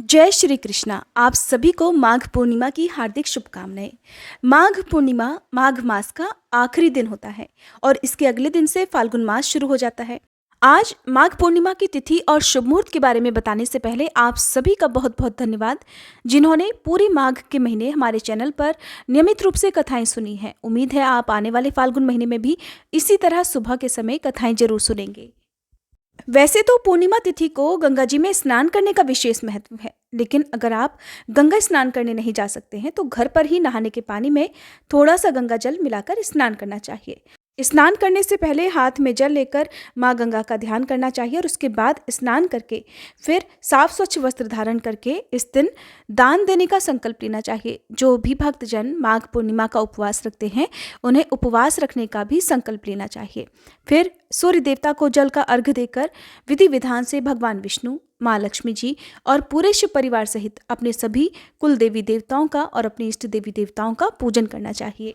जय श्री कृष्णा। आप सभी को माघ पूर्णिमा की हार्दिक शुभकामनाएं। माघ पूर्णिमा माघ मास का आखिरी दिन होता है और इसके अगले दिन से फाल्गुन मास शुरू हो जाता है। आज माघ पूर्णिमा की तिथि और शुभ मुहूर्त के बारे में बताने से पहले आप सभी का बहुत बहुत धन्यवाद, जिन्होंने पूरे माघ के महीने हमारे चैनल पर नियमित रूप से कथाएं सुनी हैं। उम्मीद है आप आने वाले फाल्गुन महीने में भी इसी तरह सुबह के समय कथाएं जरूर सुनेंगे। वैसे तो पूर्णिमा तिथि को गंगा जी में स्नान करने का विशेष महत्व है, लेकिन अगर आप गंगा स्नान करने नहीं जा सकते हैं तो घर पर ही नहाने के पानी में थोड़ा सा गंगा जल मिलाकर स्नान करना चाहिए। स्नान करने से पहले हाथ में जल लेकर माँ गंगा का ध्यान करना चाहिए और उसके बाद स्नान करके फिर साफ स्वच्छ वस्त्र धारण करके इस दिन दान देने का संकल्प लेना चाहिए। जो भी भक्तजन माघ पूर्णिमा का उपवास रखते हैं उन्हें उपवास रखने का भी संकल्प लेना चाहिए। फिर सूर्य देवता को जल का अर्घ्य देकर विधि विधान से भगवान विष्णु, माँ लक्ष्मी जी और पूरे शिव परिवार सहित अपने सभी कुल देवी देवताओं का और अपने इष्ट देवी देवताओं का पूजन करना चाहिए।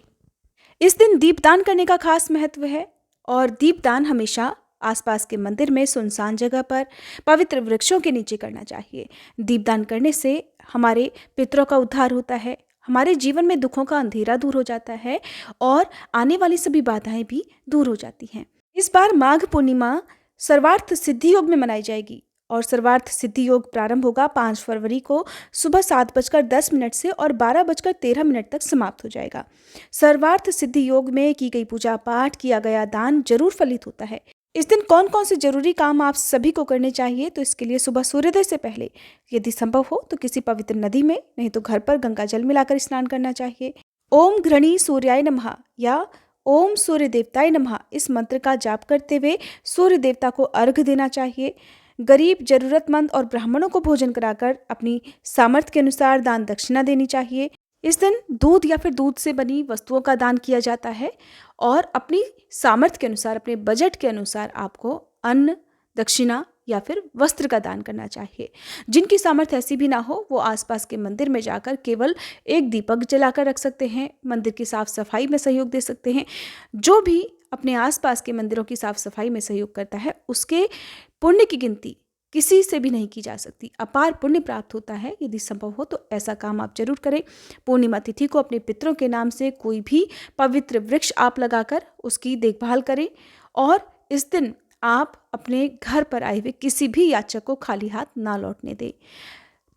इस दिन दीपदान करने का खास महत्व है और दीपदान हमेशा आसपास के मंदिर में सुनसान जगह पर पवित्र वृक्षों के नीचे करना चाहिए। दीपदान करने से हमारे पितरों का उद्धार होता है, हमारे जीवन में दुखों का अंधेरा दूर हो जाता है और आने वाली सभी बाधाएं भी दूर हो जाती हैं। इस बार माघ पूर्णिमा सर्वार्थ सिद्धि योग में मनाई जाएगी और सर्वार्थ सिद्धि योग प्रारंभ होगा 5 फरवरी को सुबह 7:10 से और 12:13 तक समाप्त हो जाएगा। सर्वार्थ सिद्धि योग में की गई पूजा पाठ, किया गया दान जरूर फलित होता है। इस दिन कौन कौन से जरूरी काम आप सभी को करने चाहिए, तो इसके लिए सुबह सूर्योदय से पहले यदि संभव हो तो किसी पवित्र नदी में, नहीं तो घर पर गंगा जल मिलाकर स्नान करना चाहिए। ओम घृणी सूर्याय नमः या ओम सूर्य देवताय नमः इस मंत्र का जाप करते हुए सूर्य देवता को अर्घ्य देना चाहिए। गरीब, जरूरतमंद और ब्राह्मणों को भोजन कराकर अपनी सामर्थ्य के अनुसार दान दक्षिणा देनी चाहिए। इस दिन दूध या फिर दूध से बनी वस्तुओं का दान किया जाता है और अपनी सामर्थ्य के अनुसार, अपने बजट के अनुसार आपको अन्न, दक्षिणा या फिर वस्त्र का दान करना चाहिए। जिनकी सामर्थ्य ऐसी भी ना हो वो आसपास के मंदिर में जाकर केवल एक दीपक जलाकर रख सकते हैं, मंदिर की साफ सफाई में सहयोग दे सकते हैं। जो भी अपने आसपास के मंदिरों की साफ सफाई में सहयोग करता है उसके पुण्य की गिनती किसी से भी नहीं की जा सकती। अपार पुण्य प्राप्त होता है। यदि संभव हो तो ऐसा काम आप जरूर करें। पूर्णिमा तिथि को अपने पितरों के नाम से कोई भी पवित्र वृक्ष आप लगाकर उसकी देखभाल करें और इस दिन आप अपने घर पर आए हुए किसी भी याचक को खाली हाथ ना लौटने दें।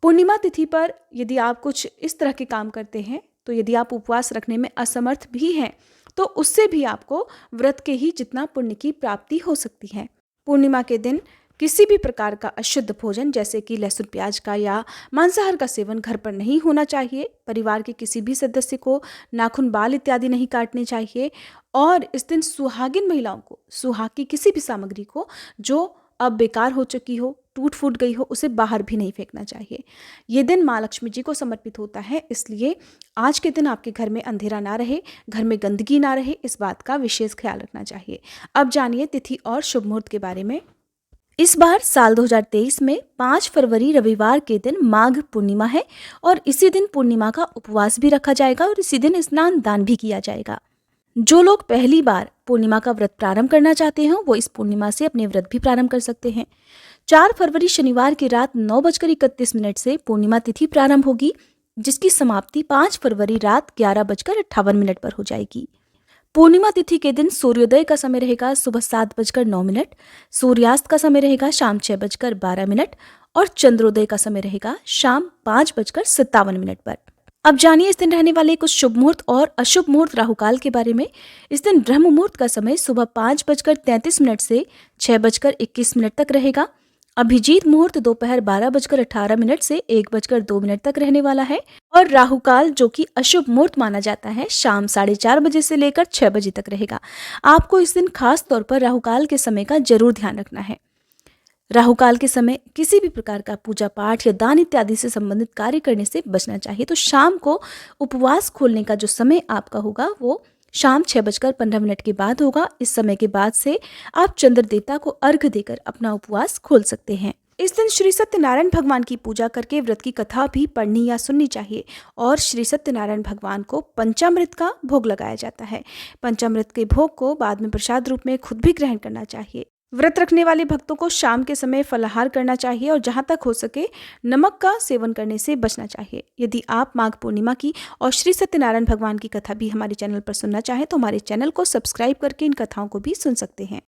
पूर्णिमा तिथि पर यदि आप कुछ इस तरह के काम करते हैं, तो यदि आप उपवास रखने में असमर्थ भी हैं तो उससे भी आपको व्रत के ही जितना पुण्य की प्राप्ति हो सकती है। पूर्णिमा के दिन किसी भी प्रकार का अशुद्ध भोजन जैसे कि लहसुन प्याज का या मांसाहार का सेवन घर पर नहीं होना चाहिए। परिवार के किसी भी सदस्य को नाखून, बाल इत्यादि नहीं काटने चाहिए और इस दिन सुहागिन महिलाओं को सुहाग की किसी भी सामग्री को जो अब बेकार हो चुकी हो, टूट फूट गई हो, उसे बाहर भी नहीं फेंकना चाहिए। ये दिन माँ लक्ष्मी जी को समर्पित होता है, इसलिए आज के दिन आपके घर में अंधेरा ना रहे, घर में गंदगी ना रहे, इस बात का विशेष ख्याल रखना चाहिए। अब जानिए तिथि और शुभ मुहूर्त के बारे में। इस बार साल 2023 में 5 फरवरी रविवार के दिन माघ पूर्णिमा है और इसी दिन पूर्णिमा का उपवास भी रखा जाएगा और इसी दिन स्नान दान भी किया जाएगा। जो लोग पहली बार पूर्णिमा का व्रत प्रारंभ करना चाहते हैं वो इस पूर्णिमा से अपने व्रत भी प्रारंभ कर सकते हैं। 4 फरवरी शनिवार की रात 9:31 से पूर्णिमा तिथि प्रारंभ होगी, जिसकी समाप्ति 5 फरवरी रात 11:58 पर हो जाएगी। पूर्णिमा तिथि के दिन सूर्योदय का समय रहेगा सुबह 7:09, सूर्यास्त का समय रहेगा शाम 6:12 और चंद्रोदय का समय रहेगा शाम 5:57 पर। अब जानिए इस दिन रहने वाले कुछ शुभ मुहूर्त और अशुभ मुहूर्त राहुकाल के बारे में। इस दिन ब्रह्म मुहूर्त का समय सुबह 5:33 से 6:21 तक रहेगा। अभिजीत मुहूर्त दोपहर 12:18 से 1:02 तक रहने वाला है और राहुकाल, जो कि अशुभ मुहूर्त माना जाता है, शाम 4:30 बजे से लेकर 6 बजे तक रहेगा। आपको इस दिन खास तौर पर राहुकाल के समय का जरूर ध्यान रखना है। राहुकाल के समय किसी भी प्रकार का पूजा पाठ या दान इत्यादि से संबंधित कार्य करने से बचना चाहिए। तो शाम को उपवास खोलने का जो समय आपका होगा वो शाम 6:15 के बाद होगा। इस समय के बाद से आप चंद्र देवता को अर्घ्य देकर अपना उपवास खोल सकते हैं। इस दिन श्री सत्यनारायण भगवान की पूजा करके व्रत की कथा भी पढ़नी या सुननी चाहिए और श्री सत्यनारायण भगवान को पंचामृत का भोग लगाया जाता है। पंचामृत के भोग को बाद में प्रसाद रूप में खुद भी ग्रहण करना चाहिए। व्रत रखने वाले भक्तों को शाम के समय फलाहार करना चाहिए और जहाँ तक हो सके नमक का सेवन करने से बचना चाहिए। यदि आप माघ पूर्णिमा की और श्री सत्यनारायण भगवान की कथा भी हमारे चैनल पर सुनना चाहें तो हमारे चैनल को सब्सक्राइब करके इन कथाओं को भी सुन सकते हैं।